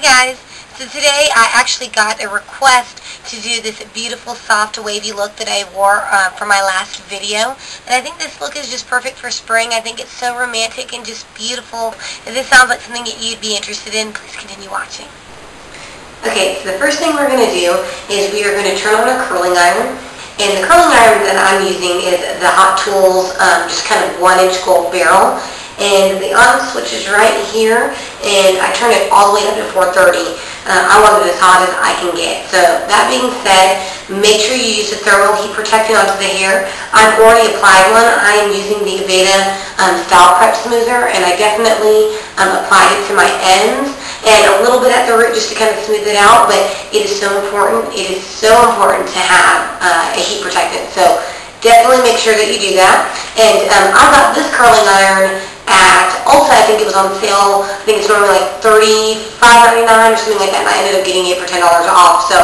guys, so today I actually got a request to do this beautiful soft wavy look that I wore for my last video, and I think this look is just perfect for spring. I think it's so romantic and just beautiful. If this sounds like something that you'd be interested in, please continue watching. Okay, so the first thing we're going to do is we are going to turn on a curling iron, and the curling iron that I'm using is the hottools, just kind of 1-inch gold barrel. And the on switch is right here, and I turn it all the way up to 430. I want it as hot as I can get. So that being said, make sure you use the thermal heat protectant onto the hair. I've already applied one. I am using the Aveda Style Prep Smoother, and I definitely applied it to my ends and a little bit at the root just to kind of smooth it out. But it is so important. It is so important to have a heat protectant. So definitely make sure that you do that. And I got this curling iron at Ulta. I think it was on sale. I think it's normally like $35.99 or something like that, and I ended up getting it for $10 off. So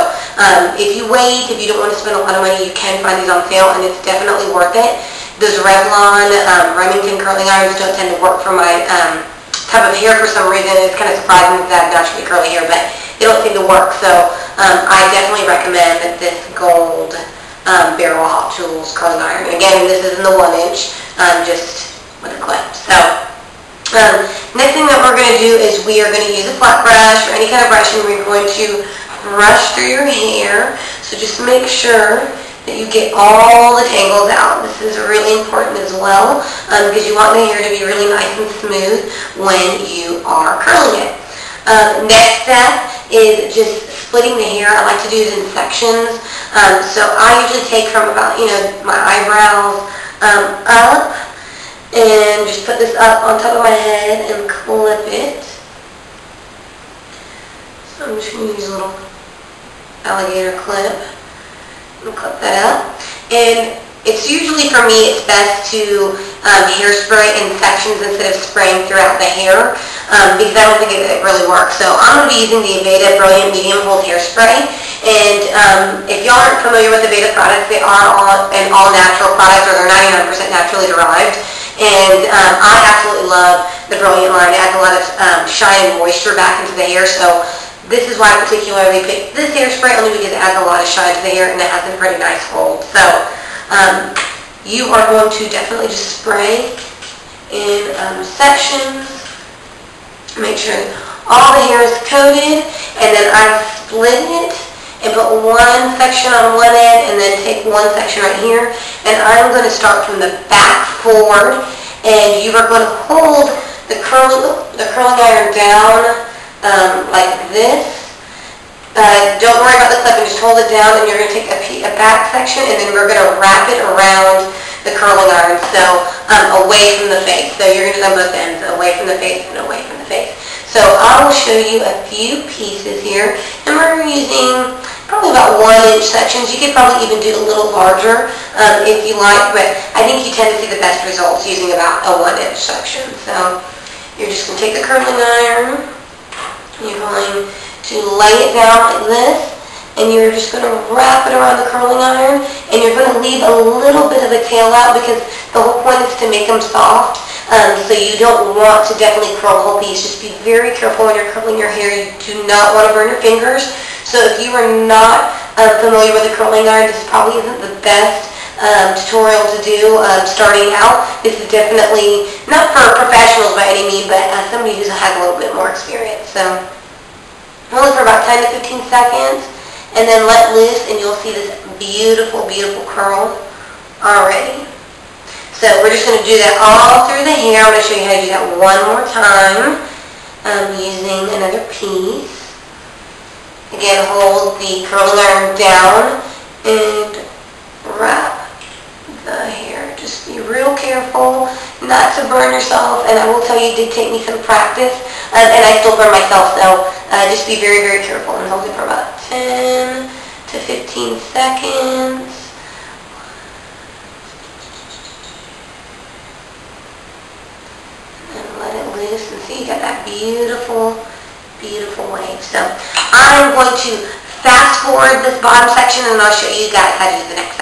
if you wait, if you don't want to spend a lot of money, you can find these on sale, and it's definitely worth it. Those Revlon Remington curling irons don't tend to work for my type of hair for some reason. It's kind of surprising because I have naturally curly hair, but they don't seem to work. So I definitely recommend this gold barrel hottools curling iron. Again, this is in the 1-inch, just with a clip. So next thing that we're going to do is we are going to use a flat brush or any kind of brush, and we're going to brush through your hair. So just make sure that you get all the tangles out. This is really important as well, because you want the hair to be really nice and smooth when you are curling it. Next step is just splitting the hair. I like to do it in sections. So I usually take from about, my eyebrows up, and just put this up on top of my head and clip it. So I'm just going to use a little alligator clip and clip that up. And it's usually, for me, it's best to hairspray in sections instead of spraying throughout the hair, because I don't think it really works. So I'm going to be using the Aveda Brilliant Medium Hold Hairspray. And if y'all aren't familiar with Aveda products, they are an all-natural product, or they're 99% naturally derived. And I absolutely love the Brilliant line. It adds a lot of shine and moisture back into the hair. So this is why I particularly picked this hairspray, only because it adds a lot of shine to the hair and it has a pretty nice hold. So you are going to definitely just spray in sections. Make sure all the hair is coated, and then I split it and put one section on one end and then take one section right here. And I'm going to start from the back forward, and you are going to hold the curling iron down like this. Don't worry about the clip, and just hold it down, and you're going to take a back section, and then we're going to wrap it around the curling iron, so away from the face. So you're going to do on both ends, away from the face and away from the face. So I will show you a few pieces here, and we're using probably about 1-inch sections. You could probably even do a little larger if you like, but I think you tend to see the best results using about a 1-inch section. So you're just going to take the curling iron, you're going to lay it down like this, and you're just going to wrap it around the curling iron, and you're going to leave a little bit of a tail out, because the whole point is to make them soft. So you don't want to definitely curl the whole piece. Just be very careful when you're curling your hair. You do not want to burn your fingers. So if you are not familiar with the curling iron, this probably isn't the best tutorial to do starting out. This is definitely not for professionals by any means, but somebody who has a little bit more experience. So hold it for about 10 to 15 seconds, and then let loose, and you'll see this beautiful, beautiful curl already. So we're just going to do that all through the hair. I'm going to show you how to do that one more time using another piece. Again, hold the curling iron down and wrap the hair. Just be real careful not to burn yourself, and I will tell you, it did take me some practice, and I still burn myself, so just be very, very careful, and hold it for about 10 to 15 seconds. And let it loose, and see, you got that beautiful, beautiful wave. So I'm going to fast forward this bottom section, and I'll show you guys how to do the next section.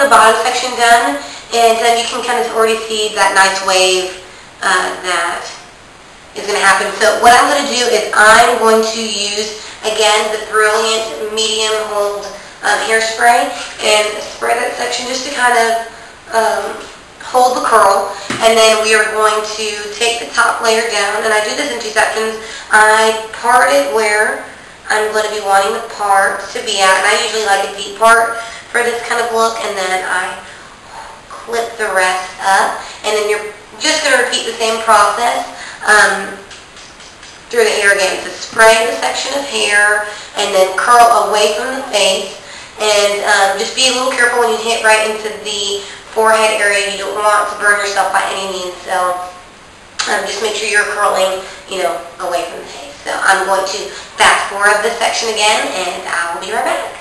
the bottom section done, and you can kind of already see that nice wave that is going to happen. So what I'm going to do is I'm going to use, again, the Brilliant Medium Hold hairspray and spray that section just to kind of hold the curl. And then we are going to take the top layer down, and I do this in 2 sections. I part it where I'm going to be wanting the part to be at, and I usually like a deep part for this kind of look, and then I clip the rest up, and then you're just going to repeat the same process through the hair again. So spray the section of hair, and then curl away from the face, and just be a little careful when you hit right into the forehead area. You don't want to burn yourself by any means, so just make sure you're curling, away from the face. So I'm going to fast forward this section again, and I will be right back.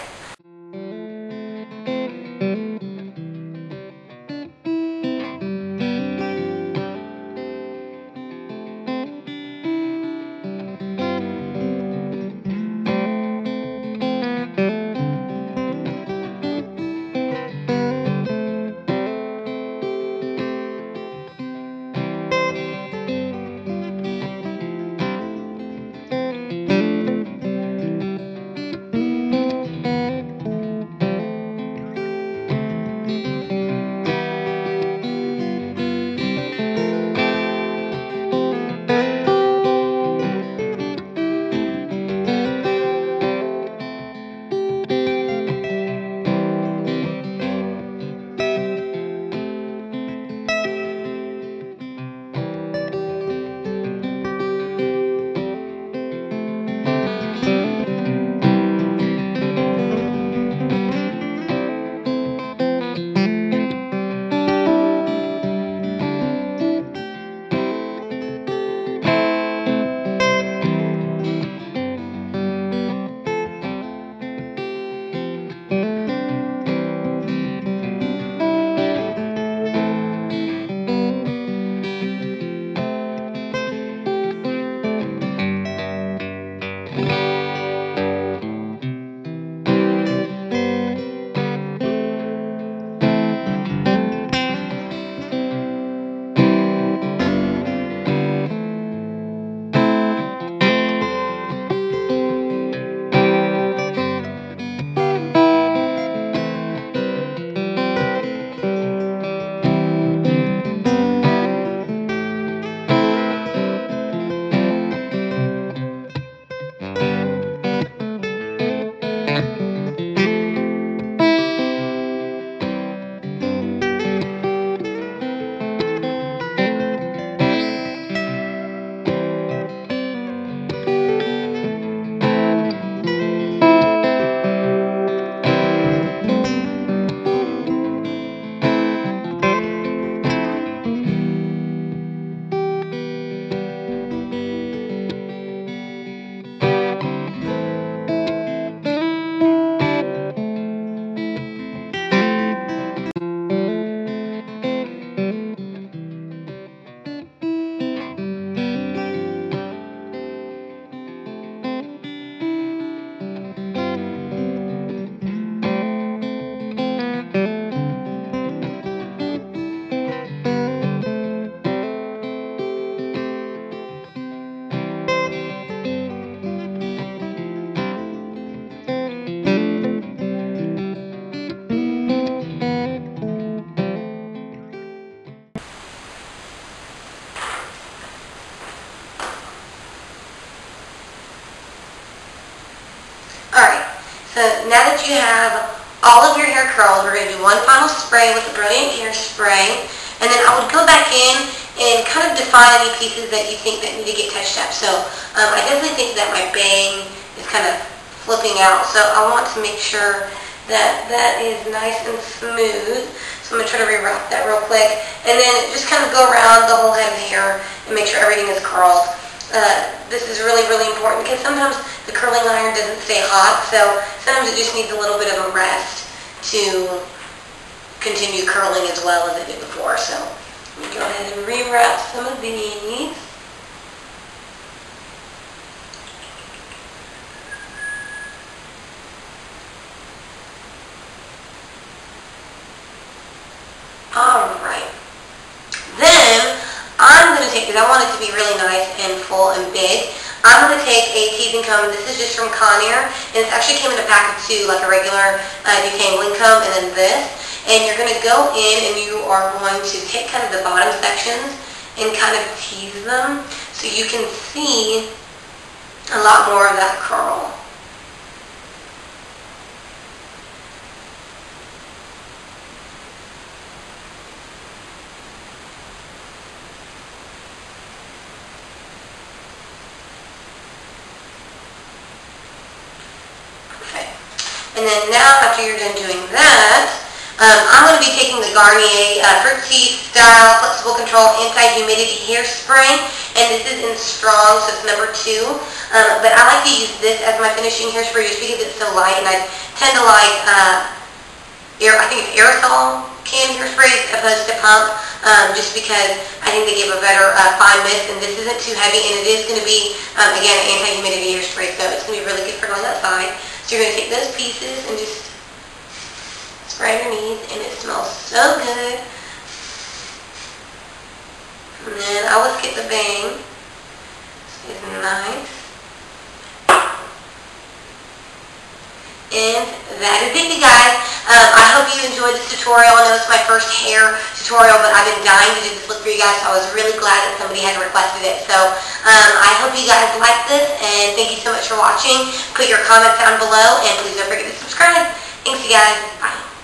So now that you have all of your hair curled, we're going to do one final spray with the Brilliant Hairspray, and then I would go back in and kind of define any pieces that you think that need to get touched up. So I definitely think that my bang is kind of flipping out, so I want to make sure that that is nice and smooth. So I'm going to try to rewrap that real quick, and then just kind of go around the whole head of hair and make sure everything is curled. This is really, really important because sometimes the curling iron doesn't stay hot, so sometimes it just needs a little bit of a rest to continue curling as well as it did before. So let me go ahead and rewrap some of these. take, because I want it to be really nice and full and big, I'm going to take a teasing comb. This is just from Conair, and it actually came in a pack of 2, like a regular detangling comb, and then this. And you're going to go in and you are going to take kind of the bottom sections and kind of tease them so you can see a lot more of that curl. And then now, after you're done doing that, I'm going to be taking the Garnier Fruity Style Flexible Control Anti-Humidity Hairspray, and this is in strong, so it's number 2. But I like to use this as my finishing hairspray just because it's so light, and I tend to like, I think it's aerosol can hairspray as opposed to pump, just because I think they give a better fine mist, and this isn't too heavy, and it is going to be, again, an anti-humidity hairspray, so it's going to be really good for going outside. So you're going to take those pieces and just spray underneath, and it smells so good. And then I always get the bang. It's nice. And that is it, you guys. I hope you enjoyed this tutorial. I know it's my first hair tutorial, but I've been dying to do this look for you guys, so I was really glad that somebody had requested it. So I hope you guys liked this, and thank you so much for watching. Put your comments down below, and please don't forget to subscribe. Thanks, you guys. Bye.